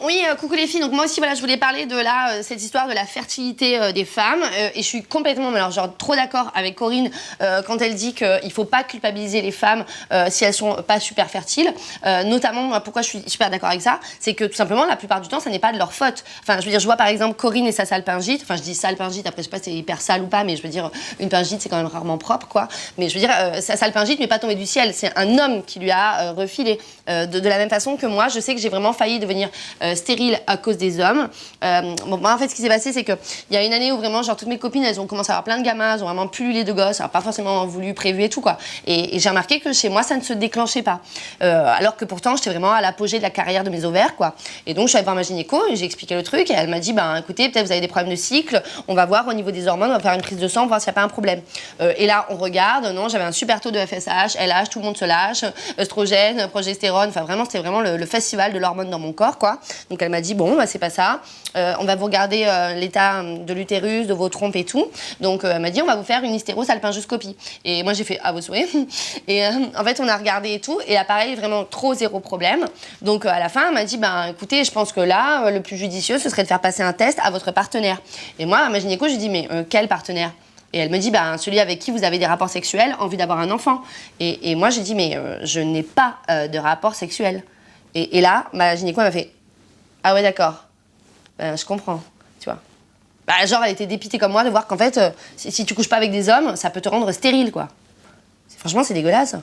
Oui, coucou les filles. Donc moi aussi, voilà, je voulais parler de cette histoire de la fertilité des femmes. Et je suis complètement, mais alors genre trop d'accord avec Corinne quand elle dit qu'il faut pas culpabiliser les femmes si elles sont pas super fertiles. Notamment, moi, pourquoi je suis super d'accord avec ça, c'est que tout simplement, la plupart du temps, ça n'est pas de leur faute. Enfin, je veux dire, je vois par exemple Corinne et sa salpingite. Enfin, je dis salpingite. Après, je sais pas si c'est hyper sale ou pas, mais je veux dire, une pingite, c'est quand même rarement propre, quoi. Mais je veux dire, sa salpingite n'est pas tombée du ciel. C'est un homme qui lui a refilé. De la même façon que moi, je sais que j'ai vraiment failli devenir stérile à cause des hommes. Bon, moi, en fait, ce qui s'est passé, c'est qu'il y a une année où vraiment, genre, toutes mes copines, elles ont commencé à avoir plein de gamins, elles ont vraiment pullulé de gosses, alors pas forcément voulu, prévu et tout, quoi. Et j'ai remarqué que chez moi, ça ne se déclenchait pas. Alors que pourtant, j'étais vraiment à l'apogée de la carrière de mes ovaires, quoi. Et donc, je suis allée voir ma gynéco, et j'ai expliqué le truc, et elle m'a dit, ben, écoutez, peut-être vous avez des problèmes de cycle, on va voir au niveau des hormones, on va faire une prise de sang, voir s'il n'y a pas un problème. Et là, on regarde, non, j'avais un super taux de FSH, LH, tout le monde se lâche, œstrogène, progestérone, enfin vraiment, c'était vraiment le festival de l'hormone dans mon corps, quoi. Donc elle m'a dit bon bah, c'est pas ça, on va vous regarder l'état de l'utérus, de vos trompes et tout. Donc elle m'a dit on va vous faire une hystérosalpingoscopie. Et moi j'ai fait à vos souhaits. Et en fait on a regardé et tout et là pareil vraiment trop zéro problème. Donc à la fin elle m'a dit bah écoutez je pense que là le plus judicieux ce serait de faire passer un test à votre partenaire. Et moi à ma gynéco j'ai dit mais quel partenaire? Et elle me dit, bah, celui avec qui vous avez des rapports sexuels, envie d'avoir un enfant. Et moi, j'ai dit, mais je n'ai pas de rapport sexuel. Et là, ma gynéco m'a fait, ah ouais, d'accord. Ben, je comprends, tu vois. Bah, genre, elle était dépitée comme moi de voir qu'en fait, si tu couches pas avec des hommes, ça peut te rendre stérile, quoi. Franchement, c'est dégueulasse.